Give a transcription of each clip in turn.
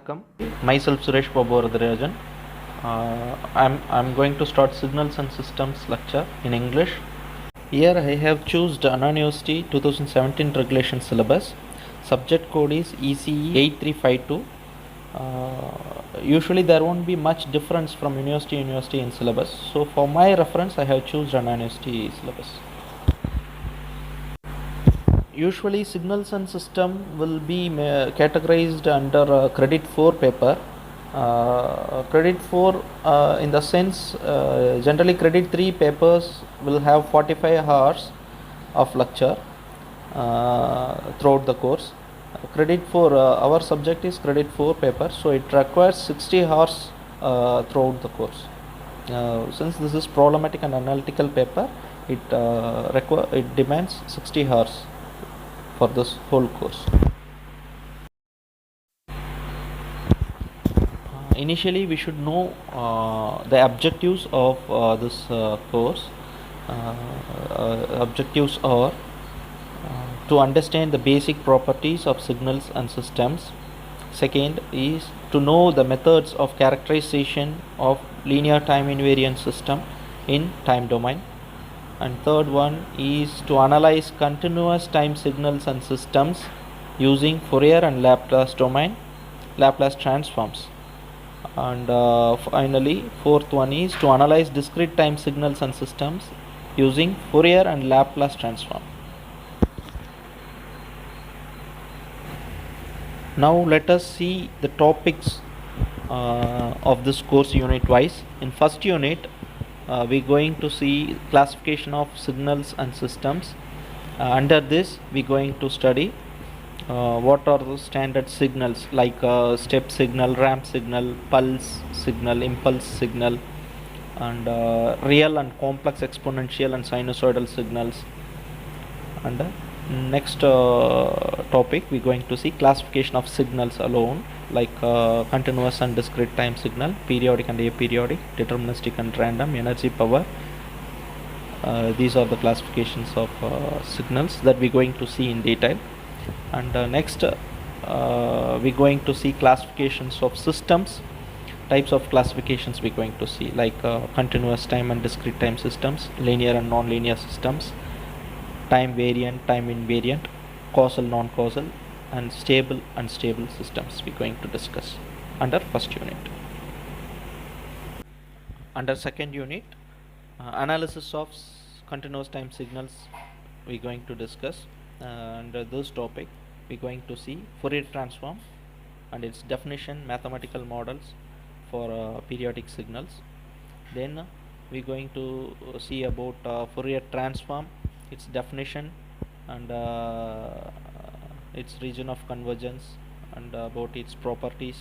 Vanakkam. Myself Suresh Babu. I'm going to start Signals and Systems lecture in English. Here I have chosen Anna University 2017 regulation syllabus. Subject code is ECE 8352. Usually there won't be much difference from university to university in syllabus. So for my reference I have chosen Anna University syllabus. Usually signals and system will be categorized under credit 4 paper. Credit 4 in the sense generally credit 3 papers will have 45 hours of lecture throughout the course. Credit 4 our subject is credit 4 paper, so it requires 60 hours throughout the course. Since this is problematic and analytical paper, it demands 60 hours for this whole course. Initially we should know the objectives of this course. Objectives are to understand the basic properties of signals and systems. Second is to know the methods of characterization of linear time invariant system in time domain. And third one is to analyze continuous time signals and systems using Fourier and Laplace transforms. And finally fourth one is to analyze discrete time signals and systems using Fourier and Laplace transform. Now let us see the topics of this course unit wise. In first unit we're going to see classification of signals and systems. Under this we're going to study what are the standard signals like step signal, ramp signal, pulse signal, impulse signal, and real and complex exponential and sinusoidal signals. And next topic we're going to see classification of signals alone, like continuous and discrete time signal, periodic and aperiodic, deterministic and random, energy, power. These are the classifications of signals that we're going to see in detail. And next we're going to see classifications of systems. Types of classifications we're going to see, like continuous time and discrete time systems, linear and non-linear systems, time variant, time invariant, causal, non-causal, and stable, unstable systems we're going to discuss under first unit. Under second unit, analysis of continuous time signals we're going to discuss. Under this topic we're going to see Fourier transform and its definition, mathematical models for periodic signals. Then we're going to see about Fourier transform, its definition, and its region of convergence, and about its properties.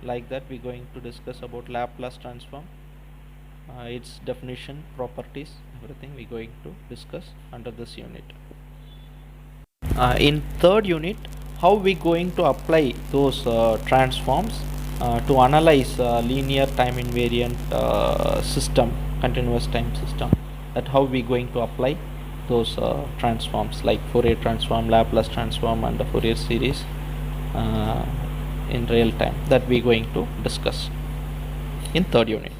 Like that we're going to discuss about Laplace transform, its definition, properties, everything we're going to discuss under this unit. In third unit, how we going to apply those transforms to analyze linear time invariant system, continuous time system, that how we going to apply those transforms like Fourier transform, Laplace transform, and the Fourier series in real time, that we going to discuss in third unit.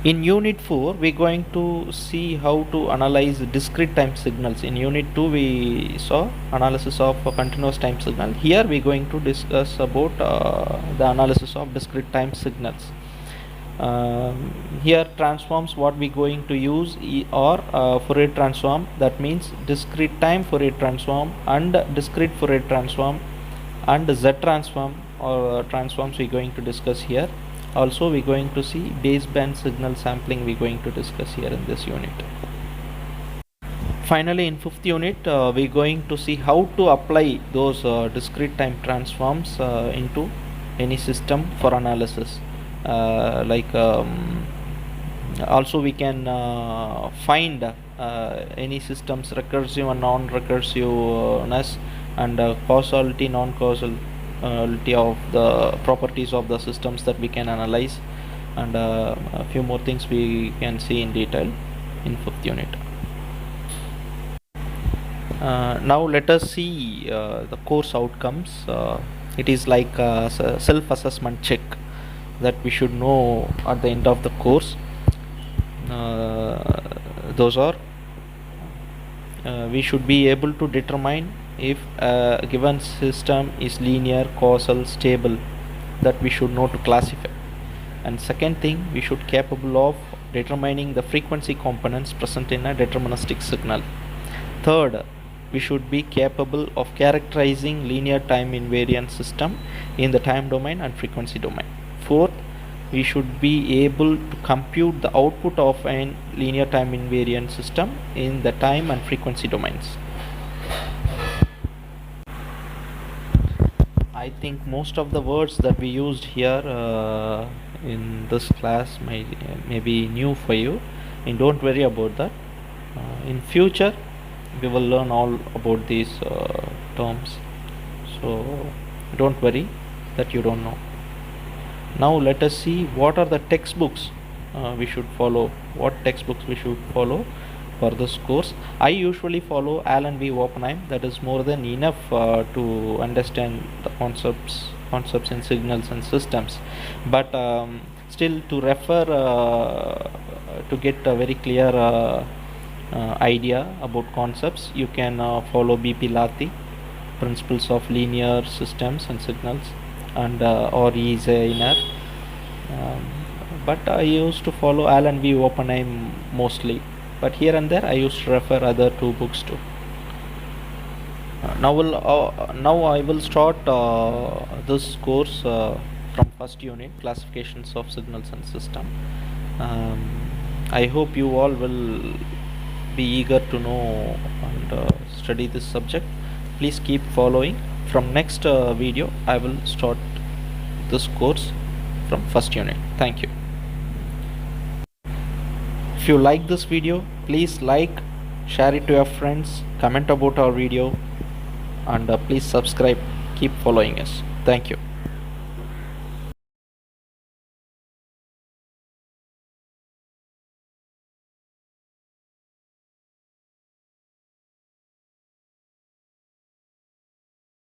In unit 4 we're going to see how to analyze discrete time signals. In unit 2 we saw analysis of a continuous time signal. Here we're going to discuss about the analysis of discrete time signals. Here transforms what we going to use or Fourier transform, that means discrete time Fourier transform and discrete Fourier transform and Z transform or transforms we're going to discuss here. Also we're going to see baseband signal sampling we're going to discuss here in this unit. Finally in fifth unit we're going to see how to apply those discrete time transforms into any system for analysis. Also we can find any systems recursive and non-recursiveness, and causality, non-causality of the properties of the systems that we can analyze, and a few more things we can see in detail in fifth unit. Now let us see the course outcomes. It is like a self-assessment check that we should know at the end of the course. Those are we should be able to determine if a given system is linear, causal, stable, that we should know to classify. And second thing, we should capable of determining the frequency components present in a deterministic signal. Third, we should be capable of characterizing linear time invariant system in the time domain and frequency domain. Fourth, we should be able to compute the output of a linear time invariant system in the time and frequency domains. I think most of the words that we used here in this class may be new for you, and don't worry about that. In future we will learn all about these terms, so don't worry that you don't know. Now let us see what are the textbooks we should follow, what textbooks we should follow for this course. I usually follow Alan V. Oppenheim. That is more than enough to understand the concepts in signals and systems, but still to refer to get a very clear idea about concepts, you can follow B.P. Lathi, Principles of Linear Systems and Signals, and or E. Zeiner. But I used to follow Alan V. Oppenheim mostly, but here and there I used to refer other two books too. Now I will start this course from first unit, classifications of signals and system. I hope you all will be eager to know and study this subject. Please keep following. From next video I will start this course from first unit. Thank you. If you like this video, please like, share it to your friends, comment about our video, and please subscribe. Keep following us. Thank you.